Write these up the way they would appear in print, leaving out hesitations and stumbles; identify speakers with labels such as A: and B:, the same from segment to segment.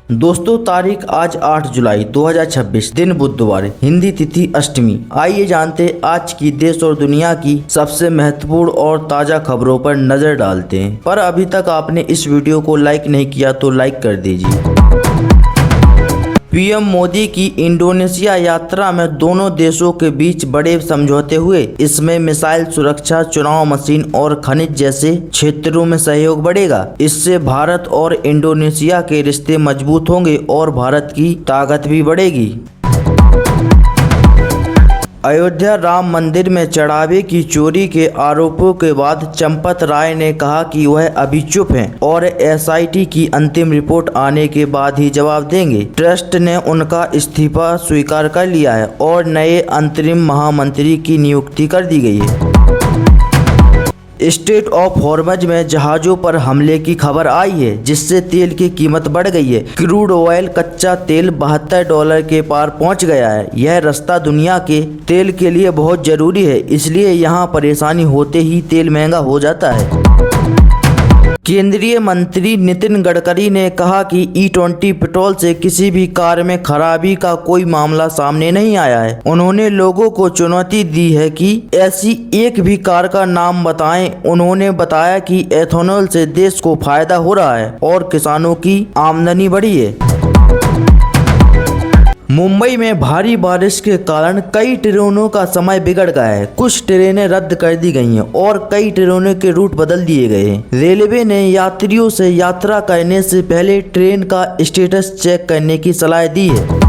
A: दोस्तों, तारीख आज 8 जुलाई 2026, दिन बुधवार, हिंदी तिथि अष्टमी। आइए जानते आज की देश और दुनिया की सबसे महत्वपूर्ण और ताजा खबरों पर नजर डालते हैं। पर अभी तक आपने इस वीडियो को लाइक नहीं किया तो लाइक कर दीजिए। पीएम मोदी की इंडोनेशिया यात्रा में दोनों देशों के बीच बड़े समझौते हुए। इसमें मिसाइल सुरक्षा, चुनाव मशीन और खनिज जैसे क्षेत्रों में सहयोग बढ़ेगा। इससे भारत और इंडोनेशिया के रिश्ते मजबूत होंगे और भारत की ताकत भी बढ़ेगी। अयोध्या राम मंदिर में चढ़ावे की चोरी के आरोपों के बाद चंपत राय ने कहा कि वह अभी चुप हैं और एसआईटी की अंतिम रिपोर्ट आने के बाद ही जवाब देंगे। ट्रस्ट ने उनका इस्तीफा स्वीकार कर लिया है और नए अंतरिम महामंत्री की नियुक्ति कर दी गई है। स्ट्रेट ऑफ हॉर्मज में जहाजों पर हमले की खबर आई है, जिससे तेल की कीमत बढ़ गई है। क्रूड ऑयल कच्चा तेल $72 के पार पहुंच गया है। यह रास्ता दुनिया के तेल के लिए बहुत जरूरी है, इसलिए यहां परेशानी होते ही तेल महंगा हो जाता है। केंद्रीय मंत्री नितिन गडकरी ने कहा कि E20 पेट्रोल से किसी भी कार में खराबी का कोई मामला सामने नहीं आया है। उन्होंने लोगों को चुनौती दी है कि ऐसी एक भी कार का नाम बताएं। उन्होंने बताया कि एथेनॉल से देश को फायदा हो रहा है और किसानों की आमदनी बढ़ी है। मुंबई में भारी बारिश के कारण कई ट्रेनों का समय बिगड़ गया है। कुछ ट्रेनें रद्द कर दी गई हैं और कई ट्रेनों के रूट बदल दिए गए हैं। रेलवे ने यात्रियों से यात्रा करने से पहले ट्रेन का स्टेटस चेक करने की सलाह दी है।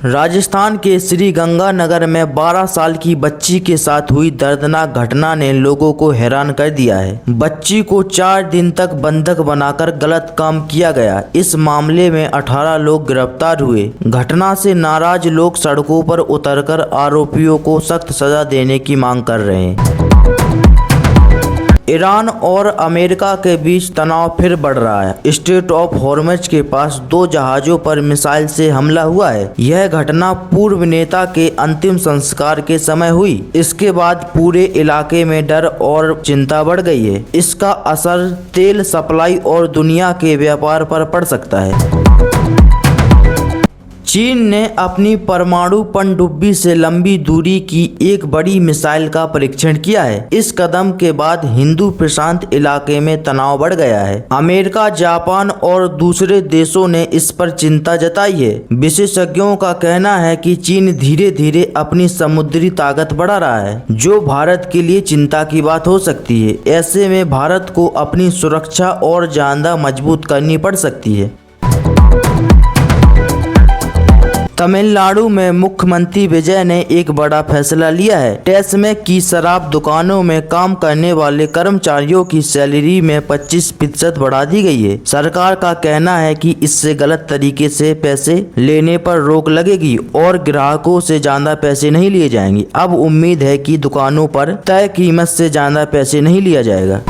A: राजस्थान के श्रीगंगानगर में 12 साल की बच्ची के साथ हुई दर्दनाक घटना ने लोगों को हैरान कर दिया है। बच्ची को 4 दिन तक बंधक बनाकर गलत काम किया गया। इस मामले में 18 लोग गिरफ्तार हुए। घटना से नाराज लोग सड़कों पर उतरकर आरोपियों को सख्त सजा देने की मांग कर रहे हैं। ईरान और अमेरिका के बीच तनाव फिर बढ़ रहा है। स्ट्रेट ऑफ हॉर्मज के पास 2 जहाजों पर मिसाइल से हमला हुआ है। यह घटना पूर्व नेता के अंतिम संस्कार के समय हुई। इसके बाद पूरे इलाके में डर और चिंता बढ़ गई है। इसका असर तेल सप्लाई और दुनिया के व्यापार पर पड़ सकता है। चीन ने अपनी परमाणु पनडुब्बी से लंबी दूरी की एक बड़ी मिसाइल का परीक्षण किया है। इस कदम के बाद हिंदू प्रशांत इलाके में तनाव बढ़ गया है। अमेरिका, जापान और दूसरे देशों ने इस पर चिंता जताई है। विशेषज्ञों का कहना है कि चीन धीरे धीरे अपनी समुद्री ताकत बढ़ा रहा है, जो भारत के लिए चिंता की बात हो सकती है। ऐसे में भारत को अपनी सुरक्षा और ज्यादा मजबूत करनी पड़ सकती है। तमिलनाडु में मुख्यमंत्री विजय ने एक बड़ा फैसला लिया है। टेस्मे की शराब दुकानों में काम करने वाले कर्मचारियों की सैलरी में 25% बढ़ा दी गई है। सरकार का कहना है कि इससे गलत तरीके से पैसे लेने पर रोक लगेगी और ग्राहकों से ज्यादा पैसे नहीं लिए जाएंगे। अब उम्मीद है कि दुकानों पर तय कीमत से ज्यादा पैसे नहीं लिया जाएगा।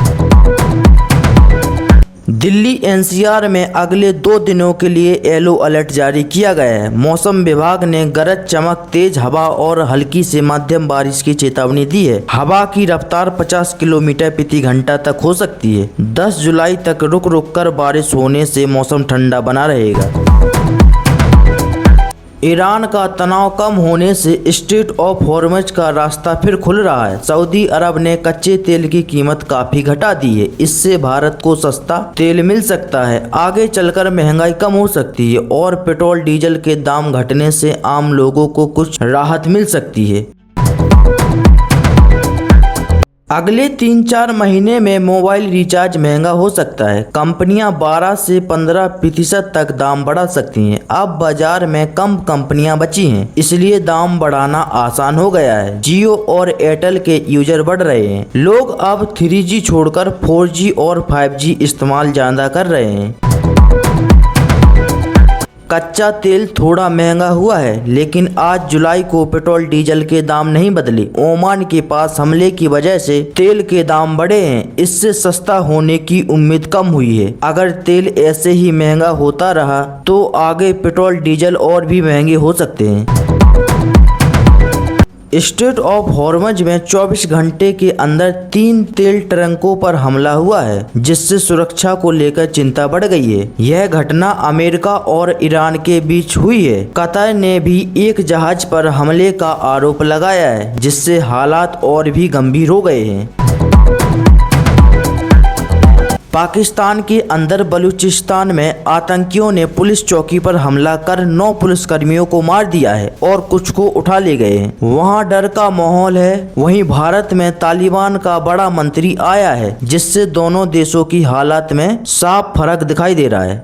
A: दिल्ली एनसीआर में अगले 2 दिनों के लिए येलो अलर्ट जारी किया गया है। मौसम विभाग ने गरज चमक, तेज हवा और हल्की से मध्यम बारिश की चेतावनी दी है। हवा की रफ्तार 50 किलोमीटर प्रति घंटा तक हो सकती है। 10 जुलाई तक रुक रुक कर बारिश होने से मौसम ठंडा बना रहेगा। ईरान का तनाव कम होने से स्ट्रेट ऑफ हॉर्मज का रास्ता फिर खुल रहा है। सऊदी अरब ने कच्चे तेल की कीमत काफी घटा दी है। इससे भारत को सस्ता तेल मिल सकता है। आगे चलकर महंगाई कम हो सकती है और पेट्रोल डीजल के दाम घटने से आम लोगों को कुछ राहत मिल सकती है। अगले 3-4 महीने में मोबाइल रिचार्ज महंगा हो सकता है। कंपनियां 12 से 15% तक दाम बढ़ा सकती हैं। अब बाजार में कम कंपनियां बची हैं, इसलिए दाम बढ़ाना आसान हो गया है। जियो और एयरटेल के यूजर बढ़ रहे हैं। लोग अब 3G छोड़कर 4G और 5G इस्तेमाल ज्यादा कर रहे हैं। कच्चा तेल थोड़ा महंगा हुआ है, लेकिन आज जुलाई को पेट्रोल डीजल के दाम नहीं बदले। ओमान के पास हमले की वजह से तेल के दाम बढ़े हैं। इससे सस्ता होने की उम्मीद कम हुई है। अगर तेल ऐसे ही महंगा होता रहा तो आगे पेट्रोल डीजल और भी महंगे हो सकते हैं। स्ट्रेट ऑफ हॉर्मज में 24 घंटे के अंदर 3 तेल टैंकों पर हमला हुआ है, जिससे सुरक्षा को लेकर चिंता बढ़ गई है। यह घटना अमेरिका और ईरान के बीच हुई है। कतर ने भी एक जहाज पर हमले का आरोप लगाया है, जिससे हालात और भी गंभीर हो गए हैं। पाकिस्तान के अंदर बलूचिस्तान में आतंकियों ने पुलिस चौकी पर हमला कर 9 पुलिसकर्मियों को मार दिया है और कुछ को उठा ले गए हैं। वहां डर का माहौल है। वहीं भारत में तालिबान का बड़ा मंत्री आया है, जिससे दोनों देशों की हालत में साफ फर्क दिखाई दे रहा है।